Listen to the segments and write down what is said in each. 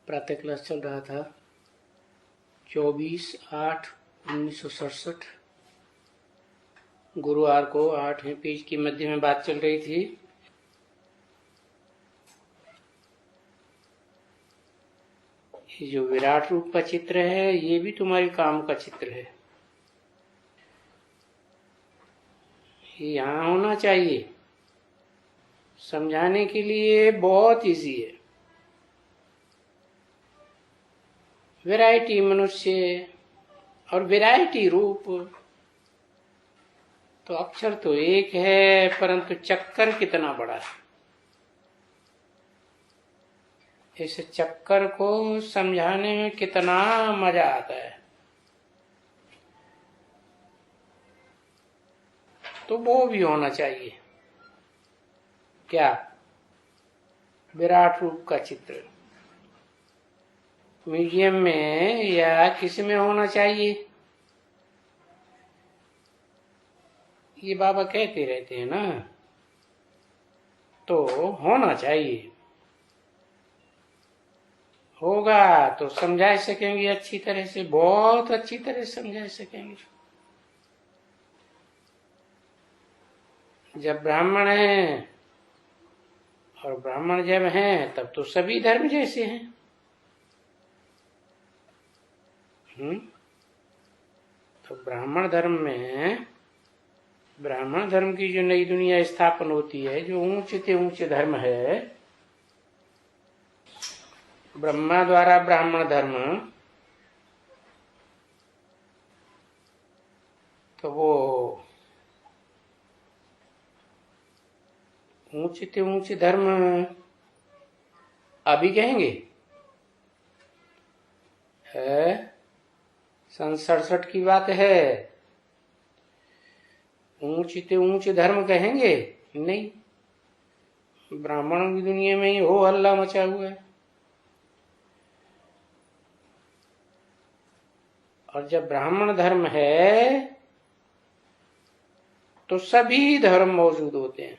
प्रातः क्लास चल रहा था 24/8/1967। गुरुवार को 8वें पेज की मध्य में बात चल रही थी। ये जो विराट रूप का चित्र है ये भी तुम्हारे काम का चित्र है। ये यहाँ होना चाहिए। समझाने के लिए बहुत इजी है। वैरायटी मनुष्य और वैरायटी रूप, तो अक्षर तो एक है परंतु चक्कर कितना बड़ा है। इस चक्कर को समझाने में कितना मजा आता है। तो वो भी होना चाहिए। क्या? विराट रूप का चित्र म्यूजियम में या किसी में होना चाहिए। ये बाबा कहते रहते हैं ना, तो होना चाहिए। होगा तो समझा सकेंगे अच्छी तरह से, बहुत अच्छी तरह से समझा सकेंगे। जब ब्राह्मण हैं और ब्राह्मण जब हैं तब तो सभी धर्म जैसे हैं। तो ब्राह्मण धर्म में, ब्राह्मण धर्म की जो नई दुनिया स्थापन होती है, जो ऊंचे से ऊंचे धर्म है, ब्रह्मा द्वारा ब्राह्मण धर्म, तो वो ऊंचे से ऊंचे धर्म अभी कहेंगे है। 67 की बात है। ऊंचे से ऊंचे धर्म कहेंगे नहीं। ब्राह्मणों की दुनिया में ही हो हल्ला मचा हुआ है। और जब ब्राह्मण धर्म है तो सभी धर्म मौजूद होते हैं।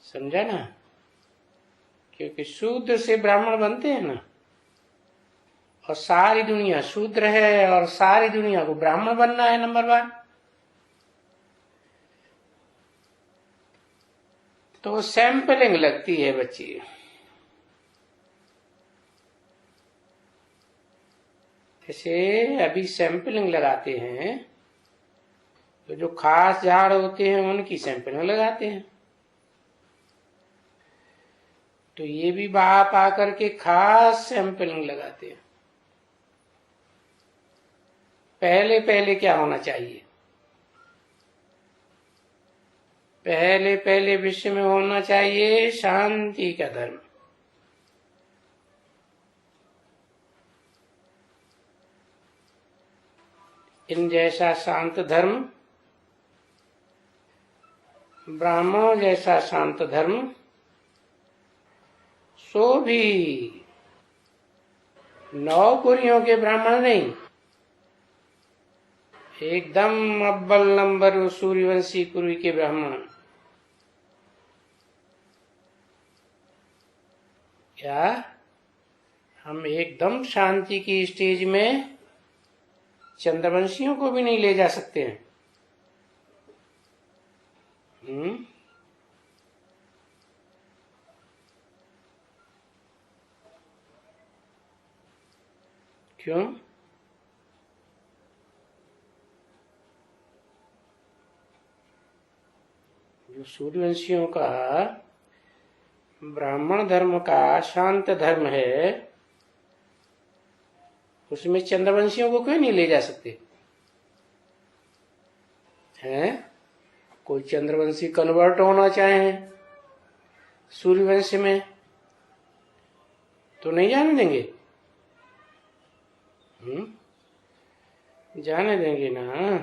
समझा ना? क्योंकि शूद्र से ब्राह्मण बनते हैं ना, और सारी दुनिया शूद्र है और सारी दुनिया को ब्राह्मण बनना है। नंबर 1 तो सैंपलिंग लगती है बच्ची। जैसे अभी सैंपलिंग लगाते हैं, तो जो खास झाड़ होते हैं उनकी सैंपलिंग लगाते हैं। तो ये भी बाप आकर के खास सैंपलिंग लगाते हैं। पहले पहले क्या होना चाहिए? पहले पहले विश्व में होना चाहिए शांति का धर्म। इन जैसा शांत धर्म, ब्राह्मणों जैसा शांत धर्म, सो भी 9 कुरियों के ब्राह्मण नहीं, एकदम अव्वल नंबर सूर्यवंशी कुरी के ब्राह्मण। क्या हम एकदम शांति की स्टेज में चंद्रवंशियों को भी नहीं ले जा सकते हैं? क्यों? जो सूर्यवंशियों का ब्राह्मण धर्म का शांत धर्म है, उसमें चंद्रवंशियों को क्यों नहीं ले जा सकते हैं? कोई चंद्रवंशी कन्वर्ट होना चाहे सूर्यवंश में तो नहीं जाने देंगे? जाने देंगे ना।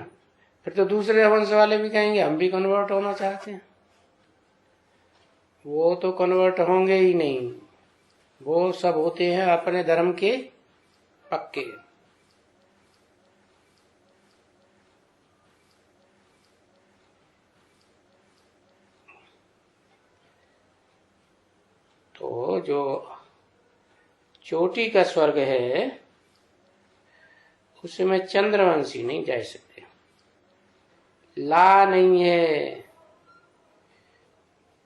फिर तो दूसरे वंश वाले भी कहेंगे हम भी कन्वर्ट होना चाहते हैं। वो तो कन्वर्ट होंगे ही नहीं। वो सब होते हैं अपने धर्म के पक्के। तो जो चोटी का स्वर्ग है उसमें चंद्रवंशी नहीं जा सकते, ला नहीं है,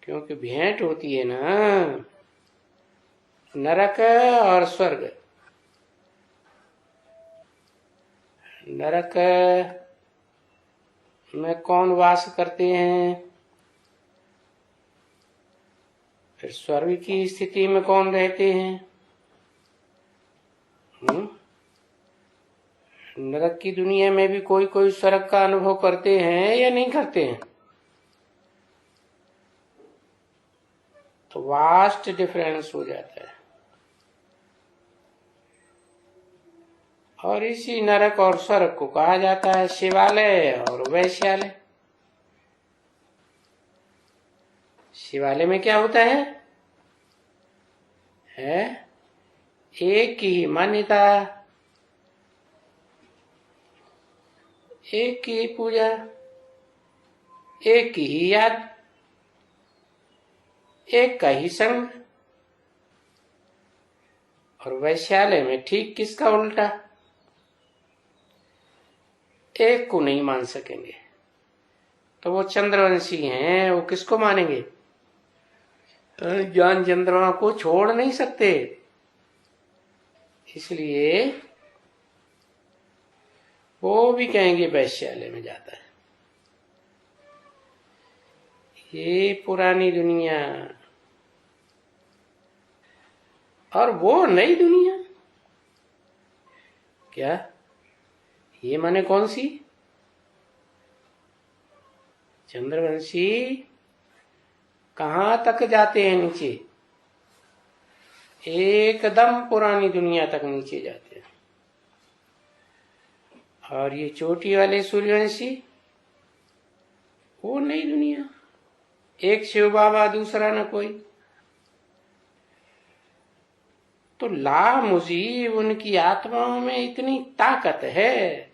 क्योंकि भेंट होती है ना नरक और स्वर्ग। नरक में कौन वास करते हैं, फिर स्वर्ग की स्थिति में कौन रहते हैं? नरक की दुनिया में भी कोई कोई स्वर्ग का अनुभव करते हैं या नहीं करते हैं? तो वास्ट डिफरेंस हो जाता है। और इसी नरक और स्वर्ग को कहा जाता है शिवालय और वैश्यालय। शिवालय में क्या होता है एक की ही मान्यता, एक की ही पूजा, एक की ही याद, एक का ही संग। और वैश्यालय में ठीक किसका उल्टा, एक को नहीं मान सकेंगे तो वो चंद्रवंशी हैं, वो किसको मानेंगे? ज्ञान चंद्रमा को छोड़ नहीं सकते, इसलिए वो भी कहेंगे वैश्यालय में जाता है। ये पुरानी दुनिया और वो नई दुनिया। क्या ये माने कौन सी? चंद्रवंशी कहां तक जाते हैं नीचे? एकदम पुरानी दुनिया तक नीचे जाते हैं। और ये चोटी वाले सूर्यवंशी वो नई दुनिया, एक शिव बाबा दूसरा न कोई। तो ला मुजीब उनकी आत्माओं में इतनी ताकत है,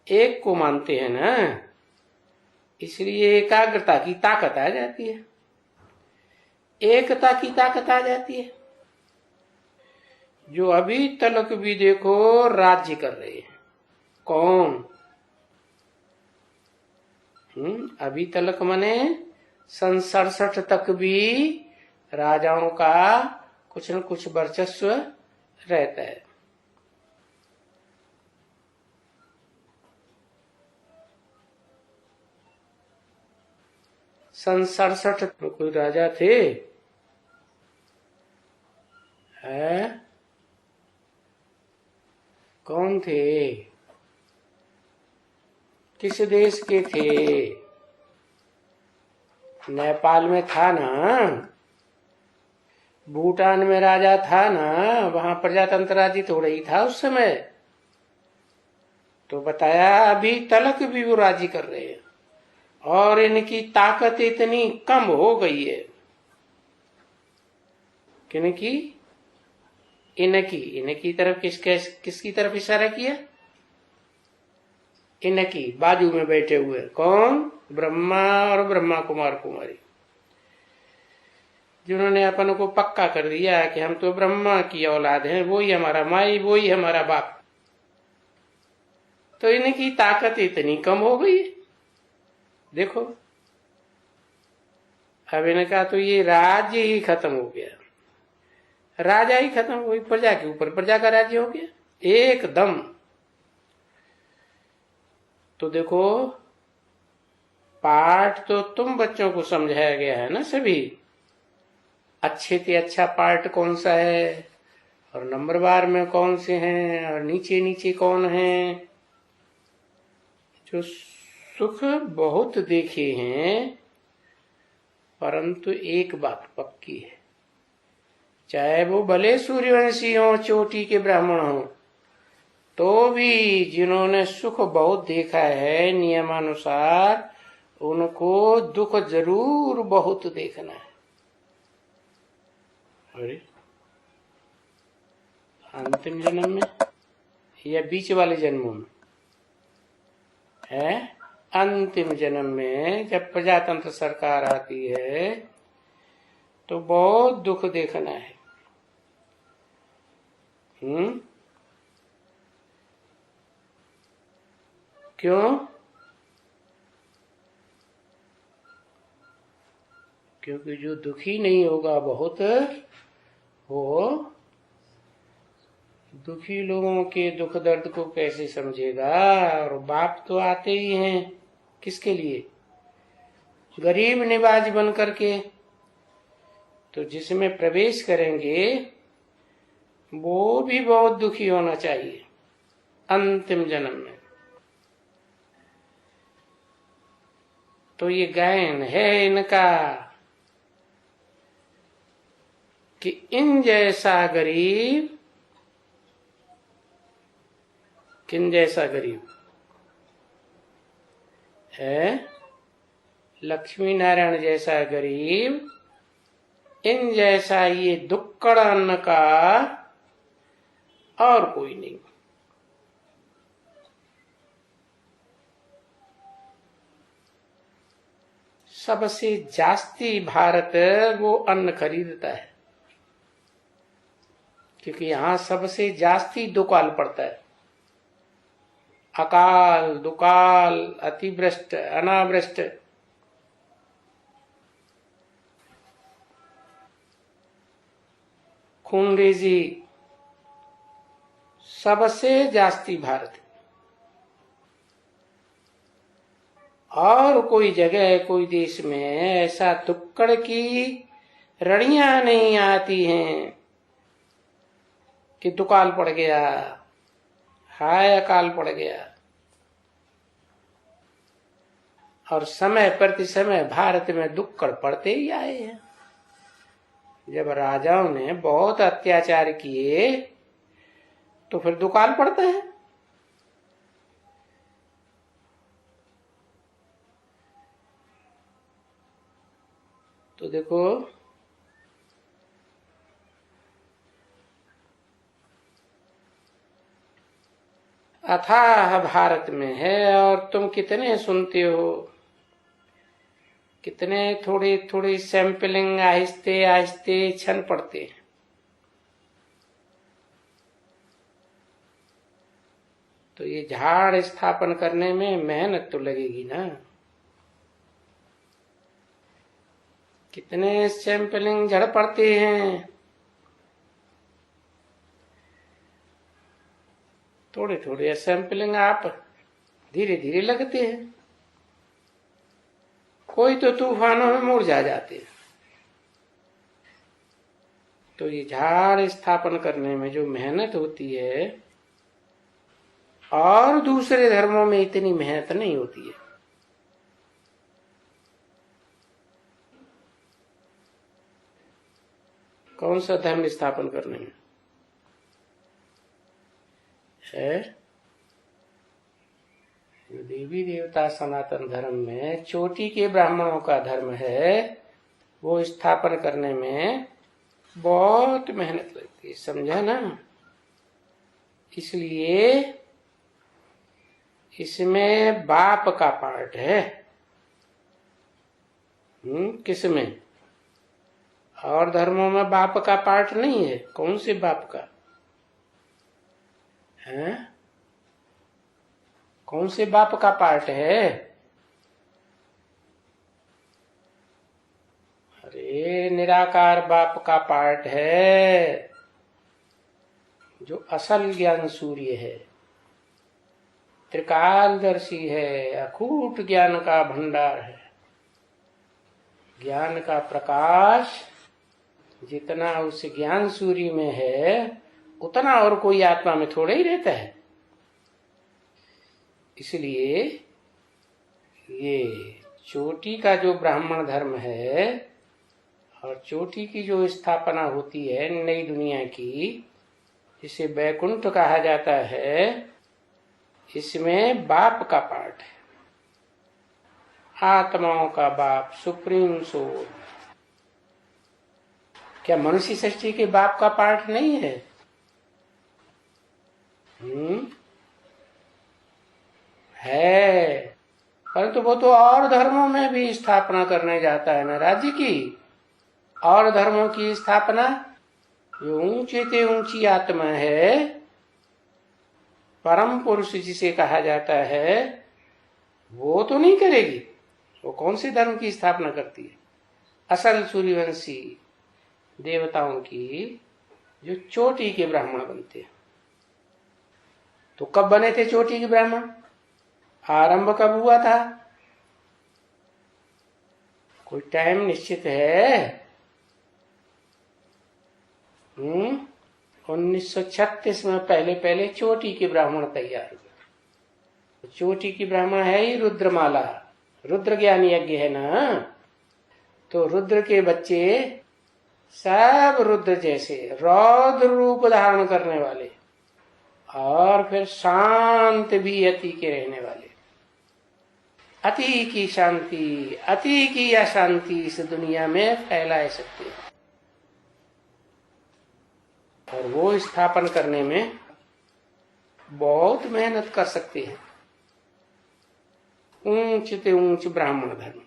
एक को मानते हैं ना, इसलिए एकाग्रता की ताकत आ जाती है, एकता की ताकत आ जाती है। जो अभी तलक भी देखो राज्य कर रहे हैं, कौन? अभी तलक मने सन 67 तक भी राजाओं का कुछ न कुछ वर्चस्व रहता है। सन 67 में कोई राजा थे? कौन थे? किस देश के थे? नेपाल में था ना, भूटान में राजा था ना, वहां प्रजातंत्र राज्य थोड़ा ही था उस समय। तो बताया अभी तलक भी वो राजी कर रहे हैं और इनकी ताकत इतनी कम हो गई है। किनकी? इनकी तरफ किसकी तरफ इशारा किया? इनकी बाजू में बैठे हुए कौन? ब्रह्मा और ब्रह्मा कुमार कुमारी, जिन्होंने अपन को पक्का कर दिया कि हम तो ब्रह्मा की औलाद हैं, वो ही हमारा माई, वो ही हमारा बाप। तो इनकी ताकत इतनी कम हो गई, देखो। अब इनका तो ये राज्य ही खत्म हो गया, राजा ही खत्म हो गई, प्रजा के ऊपर प्रजा का राज्य हो गया एकदम। तो देखो, पाठ तो तुम बच्चों को समझाया गया है ना सभी, अच्छे से अच्छा पार्ट कौन सा है और नंबरवार में कौन से हैं और नीचे नीचे कौन है। जो सुख बहुत देखे हैं, परंतु एक बात पक्की है, चाहे वो भले सूर्यवंशी हो, चोटी के ब्राह्मण हो, तो भी जिन्होंने सुख बहुत देखा है नियमानुसार, उनको दुख जरूर बहुत देखना है। अरे अंतिम जन्म में या बीच वाले जन्मों में है? अंतिम जन्म में जब प्रजातंत्र सरकार आती है तो बहुत दुख देखना है। क्यों? क्योंकि जो दुखी नहीं होगा बहुत, वो दुखी लोगों के दुख दर्द को कैसे समझेगा। और बाप तो आते ही हैं किसके लिए? गरीब निवाज बन करके। तो जिसमें प्रवेश करेंगे वो भी बहुत दुखी होना चाहिए अंतिम जन्म में। तो ये गायन है इनका कि इन जैसा गरीब, किन जैसा गरीब है? लक्ष्मी नारायण जैसा गरीब, इन जैसा ये दुक्कड़ अन्न का और कोई नहीं। सबसे जास्ती भारत वो अन्न खरीदता है, क्योंकि यहां सबसे जास्ती दुकाल पड़ता है। अकाल, दुकाल, अतिवृष्ट, अनावृष्ट, खूनरेजी सबसे जास्ती भारत। और कोई जगह, कोई देश में ऐसा दुक्कड़ की रड़ियां नहीं आती हैं कि दुकाल पड़ गया, हाय अकाल पड़ गया। और समय प्रति समय भारत में दुक्कड़ पड़ते ही आए हैं। जब राजाओं ने बहुत अत्याचार किए तो फिर दुकाल पड़ता है। तो देखो, अथाह भारत में है और तुम कितने सुनते हो, कितने थोड़ी थोड़ी सैंपलिंग आहिस्ते आहिस्ते क्षण पड़ते हैं। तो ये झाड़ स्थापन करने में मेहनत तो लगेगी ना। कितने सैंपलिंग झड़ पड़ते हैं। थोड़े थोड़े सैंपलिंग आप धीरे धीरे लगते हैं। कोई तो तूफानों में मुरझा जाते हैं। तो ये झाड़ स्थापन करने में जो मेहनत होती है, और दूसरे धर्मों में इतनी मेहनत नहीं होती है। कौन सा धर्म स्थापन करने में है? जो देवी देवता सनातन धर्म में चोटी के ब्राह्मणों का धर्म है, वो स्थापन करने में बहुत मेहनत लगती है, समझा ना। इसलिए इसमें बाप का पार्ट है। किसमें? और धर्मों में बाप का पार्ट नहीं है। कौन से बाप का है? कौन से बाप का पार्ट है? अरे निराकार बाप का पार्ट है, जो असल ज्ञान सूर्य है, त्रिकालदर्शी है, अकूट ज्ञान का भंडार है। ज्ञान का प्रकाश जितना उस ज्ञान सूर्य में है, उतना और कोई आत्मा में थोड़ा ही रहता है। इसलिए ये चोटी का जो ब्राह्मण धर्म है और चोटी की जो स्थापना होती है नई दुनिया की, जिसे बैकुंठ कहा जाता है, इसमें बाप का पार्ट है। आत्माओं का बाप, सुप्रीम सोल। क्या मनुष्य सृष्टि के बाप का पार्ट नहीं है? है। परंतु वो तो और धर्मों में भी स्थापना करने जाता है ना राज्य की, और धर्मों की स्थापना। जो ऊंचे से ऊंची आत्मा है, परम पुरुष जिसे कहा जाता है, वो तो नहीं करेगी। वो कौन से धर्म की स्थापना करती है? असल सूर्यवंशी देवताओं की, जो चोटी के ब्राह्मण बनते हैं। तो कब बने थे चोटी के ब्राह्मण? आरंभ कब हुआ था? कोई टाइम निश्चित है? 1936 में पहले पहले चोटी के ब्राह्मण तैयार हुए। चोटी की ब्राह्मण है ही रुद्रमाला, रुद्र ज्ञान यज्ञ है ना। तो रुद्र के बच्चे सब रुद्र जैसे रौद्र रूप धारण करने वाले, और फिर शांत भी अति के रहने वाले। अति की शांति, अति की अशांति इस दुनिया में फैला सकते हैं, और वो स्थापन करने में बहुत मेहनत कर सकते हैं। ऊंच से ऊंच ब्राह्मण धर्म।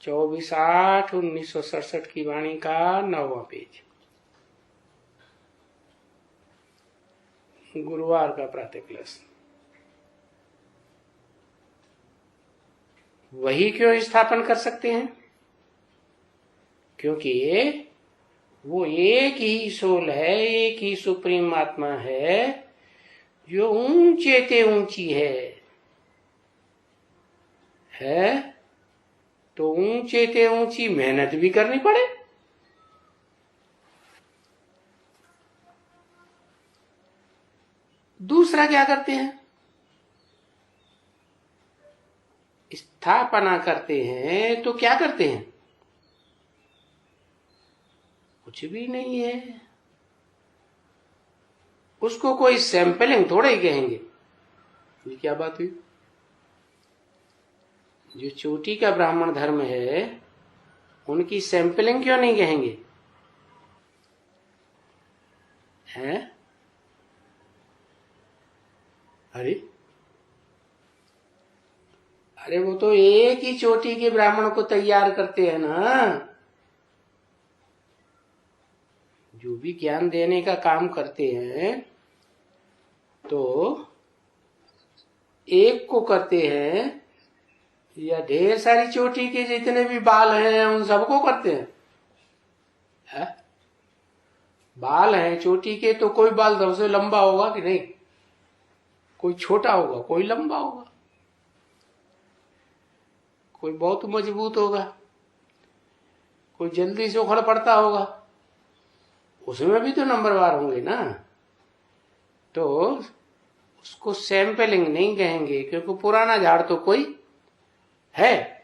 24/8/1967 की वाणी का 9वां पेज, गुरुवार का प्रातः क्लास। वही क्यों स्थापन कर सकते हैं? क्योंकि वो एक ही सोल है, एक ही सुप्रीम आत्मा है, जो ऊंचे ते ऊंची है। तो ऊंचे ते ऊंची मेहनत भी करनी पड़े। दूसरा क्या करते हैं? स्थापना करते हैं तो क्या करते हैं? कुछ भी नहीं है। उसको कोई सैंपलिंग थोड़ा ही कहेंगे। ये क्या बात हुई? जो चोटी का ब्राह्मण धर्म है, उनकी सैंपलिंग क्यों नहीं कहेंगे? हैं? अरे वो तो एक ही चोटी के ब्राह्मण को तैयार करते हैं ना। जो भी ज्ञान देने का काम करते हैं तो एक को करते हैं, या ढेर सारी चोटी के जितने भी बाल हैं उन सबको करते हैं? बाल हैं चोटी के, तो कोई बाल सबसे लंबा होगा कि नहीं? कोई छोटा होगा, कोई लंबा होगा, कोई बहुत मजबूत होगा, कोई जल्दी से उखड़ पड़ता होगा। उसमें भी तो नंबरवार होंगे ना। तो उसको सैंपलिंग नहीं कहेंगे, क्योंकि पुराना झाड़ तो कोई है।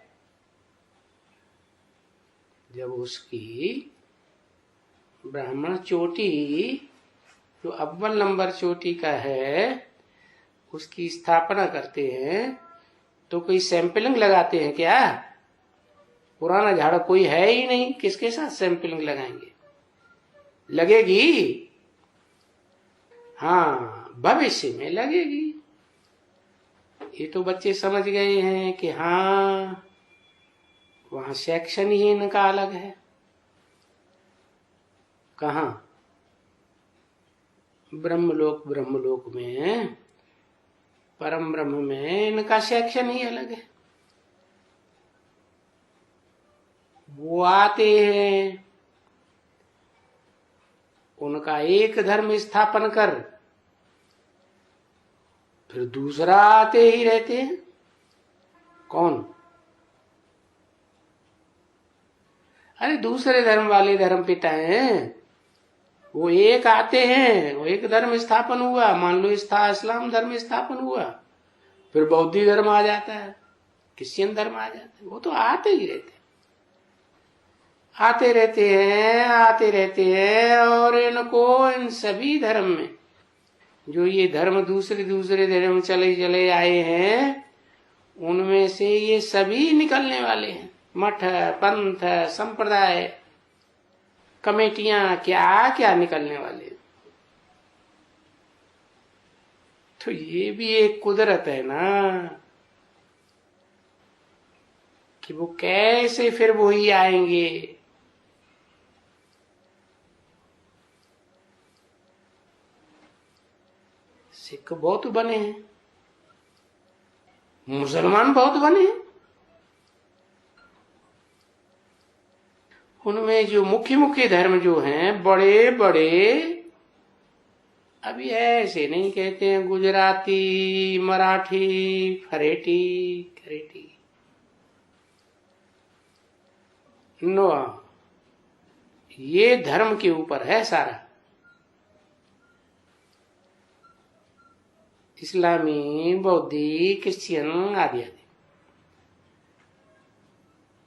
जब उसकी ब्राह्मण चोटी जो अव्वल नंबर चोटी का है, उसकी स्थापना करते हैं तो कोई सैंपलिंग लगाते हैं क्या? पुराना झाड़ कोई है ही नहीं, किसके साथ सैंपलिंग लगाएंगे? लगेगी, हाँ, भविष्य में लगेगी। ये तो बच्चे समझ गए हैं कि हाँ, वहां सेक्शन ही इनका अलग है। कहा? ब्रह्मलोक में, परम ब्रह्म में इनका सेक्शन ही अलग है। वो आते हैं, उनका एक धर्म स्थापन कर, फिर दूसरा आते ही रहते हैं। कौन? अरे दूसरे धर्म वाले धर्म पिता हैं, वो एक आते हैं, वो एक धर्म स्थापन हुआ, मान लो इस्लाम धर्म स्थापन हुआ, फिर बौद्ध धर्म आ जाता है, क्रिश्चियन धर्म आ जाता है। वो तो आते ही रहते हैं, आते रहते हैं। और इनको इन सभी धर्म में, जो ये धर्म दूसरे धर्म चले आए हैं, उनमें से ये सभी निकलने वाले हैं। मठ, पंथ, संप्रदाय, कमेटियां, क्या क्या निकलने वाले हैं। तो ये भी एक कुदरत है ना कि वो कैसे फिर वही आएंगे। सिख बहुत बने हैं, मुसलमान बहुत बने हैं, उनमें जो मुख्य मुख्य धर्म जो हैं बड़े बड़े, अभी ऐसे नहीं कहते हैं गुजराती, मराठी, फरेटी, करेटी, नो, ये धर्म के ऊपर है सारा। इस्लामी, बौद्धी, क्रिश्चियन आदि आदि।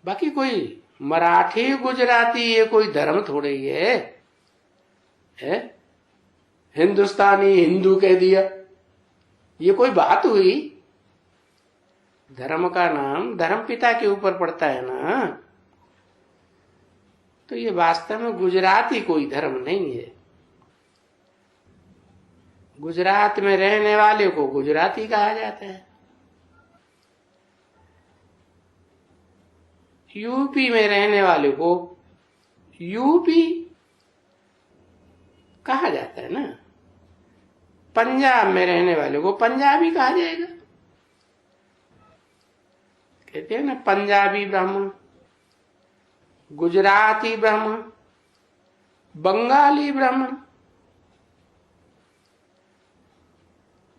बाकी कोई मराठी, गुजराती ये कोई धर्म थोड़े ही है? हिंदुस्तानी हिंदू कह दिया, ये कोई बात हुई? धर्म का नाम धर्म पिता के ऊपर पड़ता है ना। तो ये वास्तव में गुजराती कोई धर्म नहीं है। गुजरात में रहने वाले को गुजराती कहा जाता है, यूपी में रहने वाले को यूपी कहा जाता है ना, पंजाब में रहने वाले को पंजाबी कहा जाएगा। कहते हैं ना पंजाबी ब्राह्मण, गुजराती ब्राह्मण, बंगाली ब्राह्मण।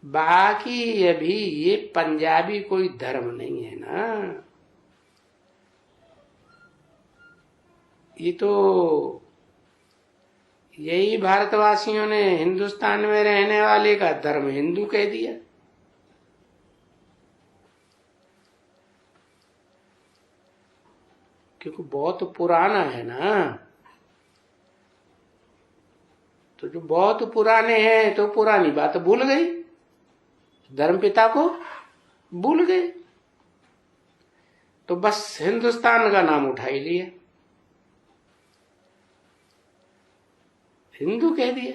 बाकी अभी ये पंजाबी कोई धर्म नहीं है ना, ये तो यही भारतवासियों ने हिंदुस्तान में रहने वाले का धर्म हिंदू कह दिया। क्योंकि बहुत पुराना है ना, तो जो बहुत पुराने हैं तो पुरानी बात भूल गई, धर्म पिता को भूल गए, तो बस हिंदुस्तान का नाम उठा ही लिया, हिंदू कह दिया।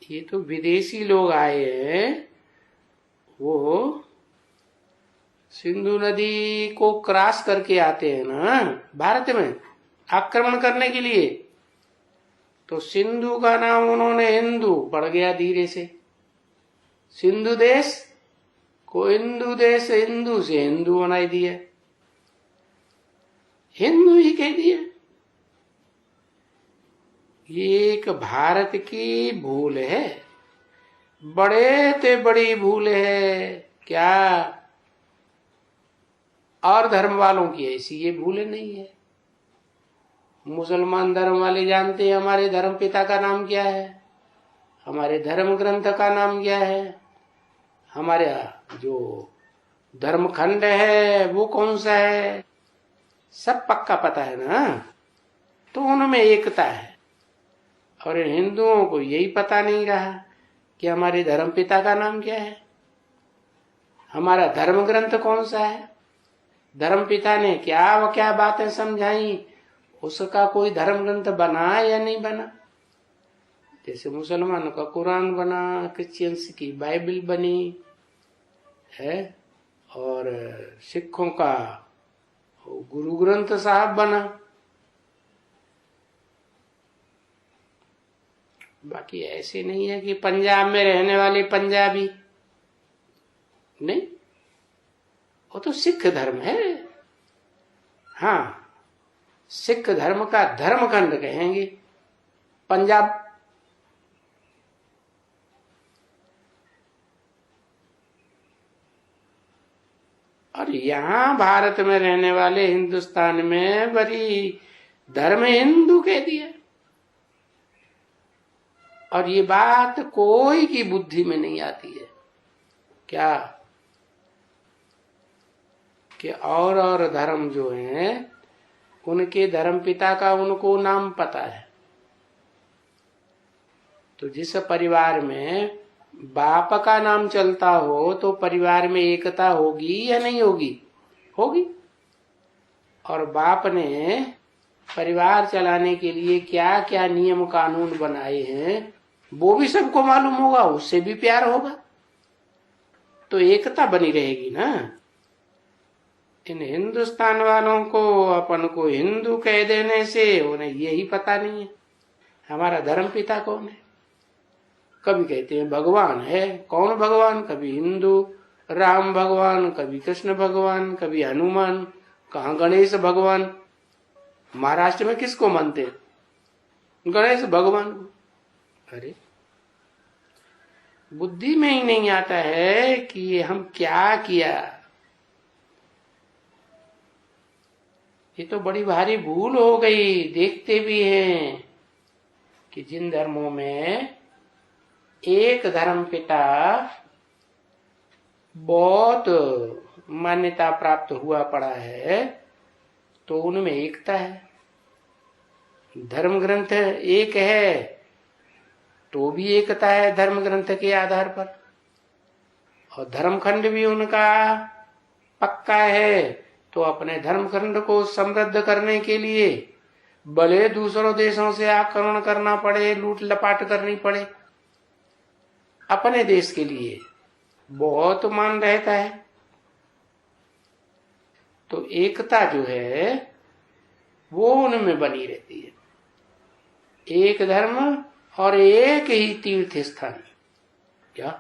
ये तो विदेशी लोग आए हैं, वो सिंधु नदी को क्रॉस करके आते हैं ना भारत में आक्रमण करने के लिए, तो सिंधु का नाम उन्होंने हिंदू पड़ गया धीरे से, सिंधु देश को हिंदू देश, हिंदू से हिंदू बना दिया, हिंदू ही कह दिया। ये एक भारत की भूल है, बड़े ते बड़ी भूल है क्या? और धर्म वालों की ऐसी ये भूल नहीं है। मुसलमान धर्म वाले जानते हैं हमारे धर्म पिता का नाम क्या है, हमारे धर्म ग्रंथ का नाम क्या है, हमारे जो धर्म खंड है वो कौन सा है, सब पक्का पता है ना। तो उनमें एकता है। और हिंदुओं को यही पता नहीं रहा कि हमारे धर्म पिता का नाम क्या है, हमारा धर्म ग्रंथ कौन सा है, धर्म पिता ने क्या बातें समझाई, उसका कोई धर्म ग्रंथ बना या नहीं बना। जैसे मुसलमानों का कुरान बना, क्रिश्चियंस की बाइबल बनी है, और सिखों का गुरु ग्रंथ साहब बना। बाकी ऐसे नहीं है कि पंजाब में रहने वाले पंजाबी नहीं, वो तो सिख धर्म है। हाँ, सिख धर्म का धर्मखंड कहेंगे पंजाब। और यहाँ भारत में रहने वाले हिंदुस्तान में बड़ी धर्म हिंदू कह दिया। और ये बात कोई की बुद्धि में नहीं आती है क्या कि और धर्म जो हैं उनके धर्म पिता का उनको नाम पता है। तो जिस परिवार में बाप का नाम चलता हो तो परिवार में एकता होगी या नहीं होगी? होगी। और बाप ने परिवार चलाने के लिए क्या क्या नियम कानून बनाए हैं वो भी सबको मालूम होगा, उससे भी प्यार होगा, तो एकता बनी रहेगी ना। इन हिंदुस्तान वालों को अपन को हिंदू कह देने से उन्हें यही पता नहीं है हमारा धर्म पिता कौन है। कभी कहते हैं भगवान है, कौन भगवान? कभी हिंदू राम भगवान, कभी कृष्ण भगवान, कभी हनुमान, कहाँ गणेश भगवान। महाराष्ट्र में किसको मानते हैं? गणेश भगवान को। अरे बुद्धि में ही नहीं आता है कि ये हम क्या किया। ये तो बड़ी भारी भूल हो गई। देखते भी हैं कि जिन धर्मों में एक धर्म पिता बहुत मान्यता प्राप्त हुआ पड़ा है, तो उनमें एकता है। धर्म ग्रंथ एक है तो भी एकता है धर्म ग्रंथ के आधार पर, और धर्मखंड भी उनका पक्का है, तो अपने धर्मखंड को समृद्ध करने के लिए भले दूसरों देशों से आक्रमण करना पड़े, लूट लपाट करनी पड़े, अपने देश के लिए बहुत मान रहता है। तो एकता जो है वो उनमें बनी रहती है। एक धर्म और एक ही तीर्थ स्थान। क्या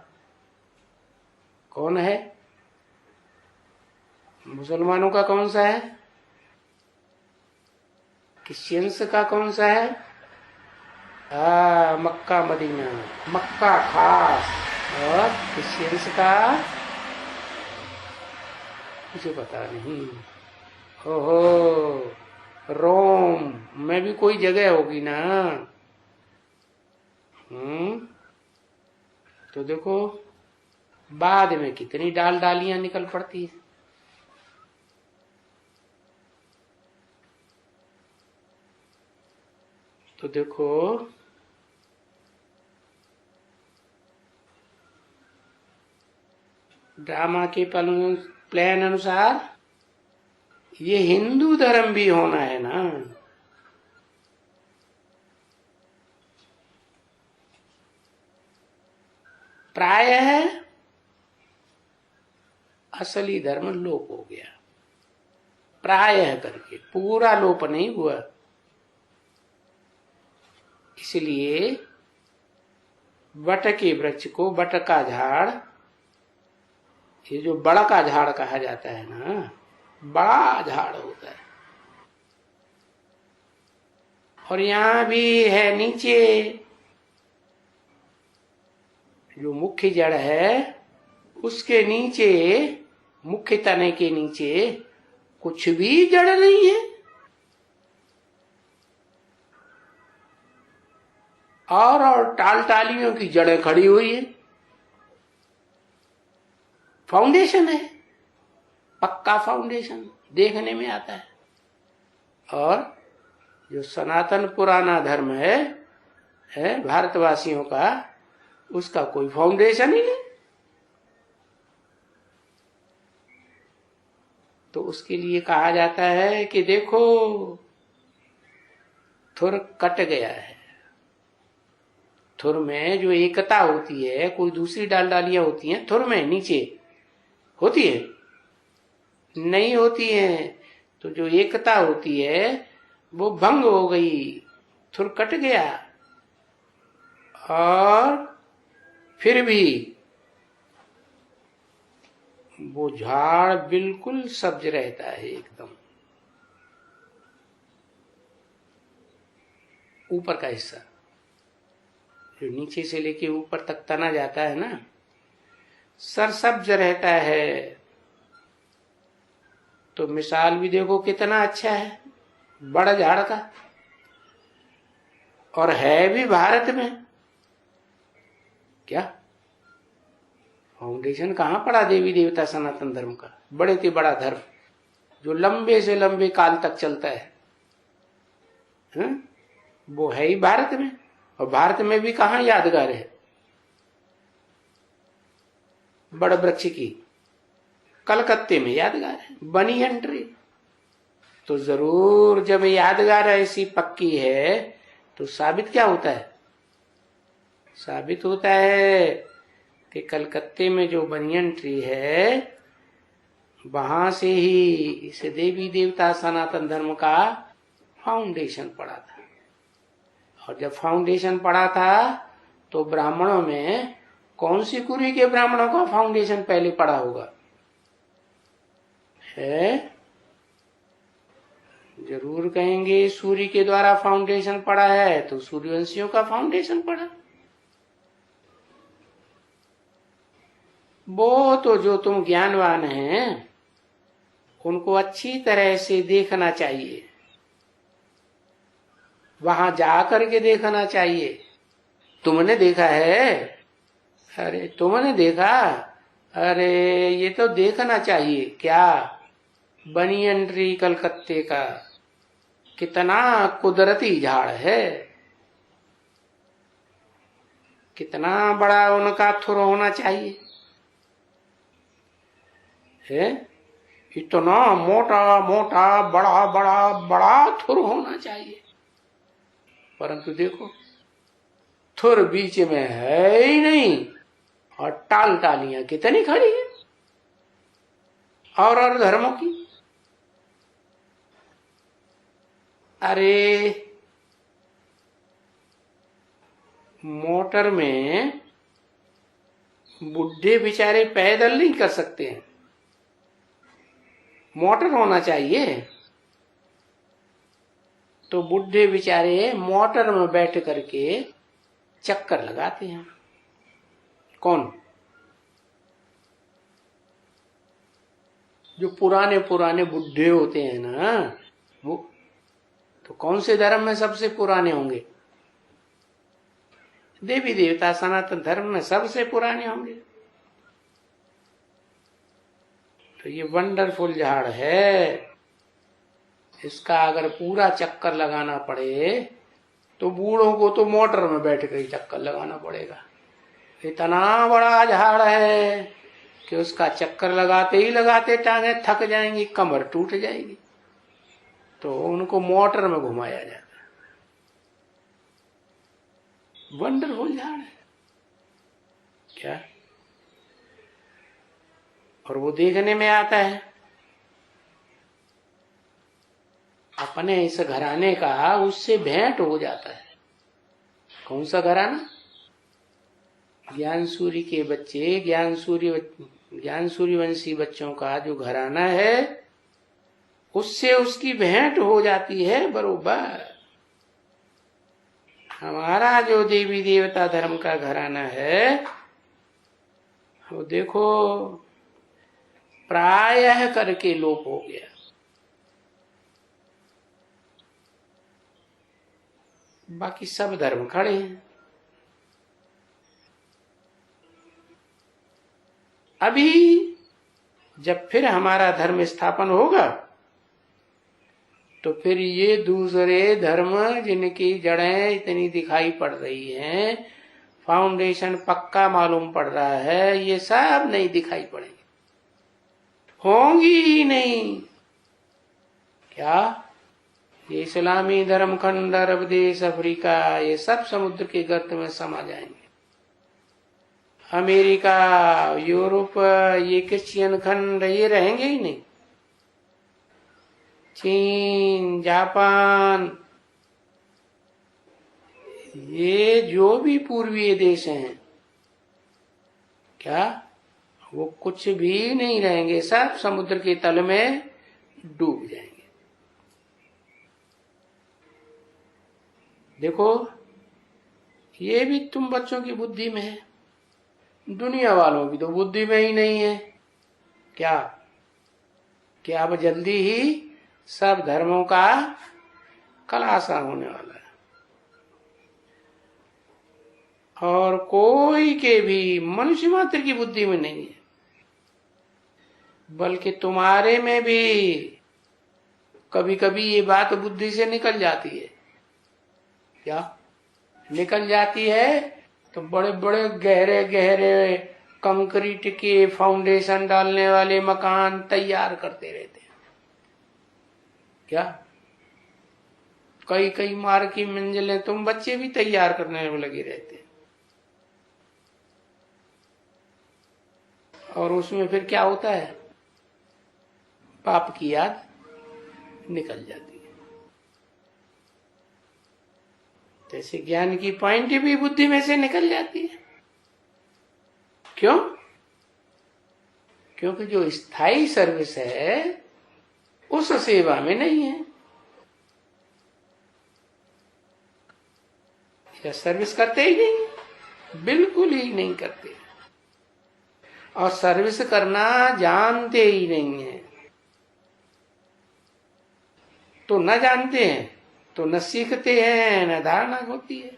कौन है? मुसलमानों का कौन सा है? क्रिश्चियंस का कौन सा है? मक्का मदीना, मक्का खास। और क्रिश्चियंस का मुझे पता नहीं। ओहो, रोम में भी कोई जगह होगी ना। तो देखो बाद में कितनी डाल डालियां निकल पड़ती है। तो देखो ड्रामा के प्लान अनुसार ये हिंदू धर्म भी होना है ना। प्रायः असली धर्म लोप हो गया, प्रायः करके, पूरा लोप नहीं हुआ। इसलिए बट के वृक्ष को बट का झाड़, ये जो बड़ का झाड़ कहा जाता है ना, बड़ा झाड़ होता है। और यहां भी है नीचे जो मुख्य जड़ है, उसके नीचे, मुख्य तने के नीचे कुछ भी जड़ नहीं है, और टाल टालियों की जड़ें खड़ी हुई है। फाउंडेशन है, पक्का फाउंडेशन देखने में आता है। और जो सनातन पुराना धर्म है भारतवासियों का, उसका कोई फाउंडेशन ही नहीं। तो उसके लिए कहा जाता है कि देखो थुर कट गया है। थुर में जो एकता होती है, कोई दूसरी डाल डालियां होती हैं थुर में नीचे होती है, नहीं होती है। तो जो एकता होती है वो भंग हो गई, थुर कट गया, और फिर भी वो झाड़ बिल्कुल सब्ज रहता है एकदम। ऊपर का हिस्सा जो नीचे से लेके ऊपर तक तना जाता है ना, सरसब्ज रहता है। तो मिसाल भी देखो कितना अच्छा है बड़ा झाड़ का, और है भी भारत में। क्या फाउंडेशन कहां पड़ा देवी देवता सनातन धर्म का? बड़े से बड़ा धर्म जो लंबे से लंबे काल तक चलता है, वो है ही भारत में। और भारत में भी कहां यादगार है बड़ वृक्ष की? कलकत्ते में यादगार है, बनी एंट्री। तो जरूर जब यादगार ऐसी पक्की है तो साबित क्या होता है? साबित होता है कि कलकत्ते में जो बनियन ट्री है वहां से ही इस देवी देवता सनातन धर्म का फाउंडेशन पड़ा था। और जब फाउंडेशन पड़ा था तो ब्राह्मणों में कौन सी कुरी के ब्राह्मणों का फाउंडेशन पहले पड़ा होगा? है जरूर कहेंगे सूर्य के द्वारा फाउंडेशन पड़ा है, तो सूर्यवंशियों का फाउंडेशन पड़ा। वो तो जो तुम ज्ञानवान हैं उनको अच्छी तरह से देखना चाहिए, वहां जाकर के देखना चाहिए। तुमने देखा है? अरे तुमने देखा? अरे ये तो देखना चाहिए। क्या? बनियन ट्री कलकत्ते का कितना कुदरती झाड़ है, कितना बड़ा उनका थुर होना चाहिए है, इतना मोटा मोटा बड़ा बड़ा बड़ा थुर होना चाहिए। परंतु देखो थुर बीच में है ही नहीं और टाल टालियां कितनी खड़ी है और धर्मों की। अरे मोटर में बुढ़े बेचारे पैदल नहीं कर सकते हैं, मोटर होना चाहिए। तो बुढ़े बेचारे मोटर में बैठ करके चक्कर लगाते हैं। कौन? जो पुराने पुराने बुढ़े होते हैं ना, वो तो कौन से धर्म में सबसे पुराने होंगे? देवी देवता सनातन धर्म में सबसे पुराने होंगे। तो ये वंडरफुल झाड़ है, इसका अगर पूरा चक्कर लगाना पड़े तो बूढ़ों को तो मोटर में बैठ कर ही चक्कर लगाना पड़ेगा। इतना बड़ा झाड़ है कि उसका चक्कर लगाते ही लगाते टांगे थक जाएंगी, कमर टूट जाएगी, तो उनको मोटर में घुमाया जाता है। वंडरफुल झाड़ है क्या? और वो देखने में आता है। अपने इस घराने का उससे भेंट हो जाता है। कौन सा घराना? ज्ञान सूर्य के बच्चे, ज्ञान सूर्यवंशी बच्चों का जो घराना है उससे उसकी भेंट हो जाती है बरोबर। हमारा जो देवी देवता धर्म का घराना है वो देखो प्रायः करके लोप हो गया। बाकी सब धर्म खड़े हैं। अभी जब फिर हमारा धर्म स्थापन होगा तो फिर ये दूसरे धर्म जिनकी जड़ें इतनी दिखाई पड़ रही हैं, फाउंडेशन पक्का मालूम पड़ रहा है, ये सब नहीं दिखाई पड़ेंगे, होंगी ही नहीं। क्या? ये इस्लामी धर्म खंड, अरब देश, अफ्रीका, ये सब समुद्र के गर्त में समा जाएंगे। अमेरिका, यूरोप, ये क्रिश्चियन खंड, ये रहेंगे ही नहीं। चीन, जापान, ये जो भी पूर्वीय देश हैं, क्या वो कुछ भी नहीं रहेंगे, सब समुद्र के तल में डूब जाएंगे। देखो ये भी तुम बच्चों की बुद्धि में है, दुनिया वालों की तो बुद्धि में ही नहीं है। क्या? कि अब जल्दी ही सब धर्मों का कलासा होने वाला है और कोई के भी मनुष्य मात्र की बुद्धि में नहीं है, बल्कि तुम्हारे में भी कभी कभी ये बात बुद्धि से निकल जाती है। क्या निकल जाती है? तो बड़े बड़े गहरे गहरे कंक्रीट के फाउंडेशन डालने वाले मकान तैयार करते रहते हैं। क्या? कई कई मार की मंजिलें तुम बच्चे भी तैयार करने में लगे रहते हैं। और उसमें फिर क्या होता है, पाप की याद निकल जाती है। जैसे ज्ञान की पॉइंट भी बुद्धि में से निकल जाती है। क्यों? क्योंकि जो स्थायी सर्विस है उस सेवा में नहीं है, या सर्विस करते ही नहीं, बिल्कुल ही नहीं करते, और सर्विस करना जानते ही नहीं है। तो न जानते हैं तो न सीखते हैं, न धारणा होती है।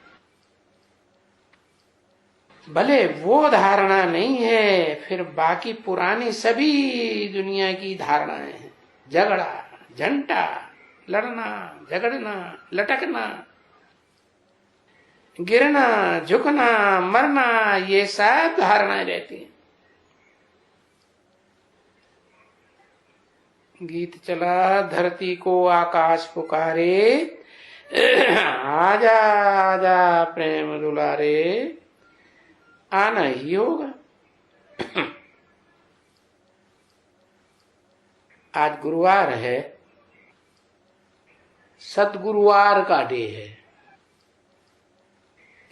भले वो धारणा नहीं है, फिर बाकी पुरानी सभी दुनिया की धारणाएं हैं। झगड़ा झंटा, लड़ना झगड़ना, लटकना, गिरना झुकना, मरना, ये सब धारणाएं रहती हैं। गीत चला, धरती को आकाश पुकारे, आजा आजा प्रेम दुलारे, आना ही होगा। आज गुरुवार है, सतगुरुवार का डे है।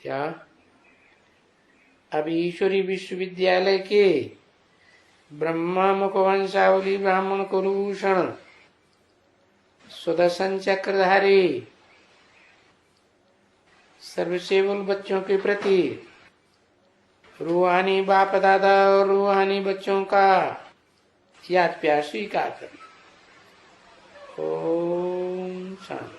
क्या? अभी ईश्वरी विश्वविद्यालय के ब्रह्मा मुखवंशावली ब्राह्मण कुलभूषण सुदर्शन चक्रधारी सर्वसेवल बच्चों के प्रति रूहानी बाप दादा और रूहानी बच्चों का याद प्यार स्वीकार करें। ओम शांति।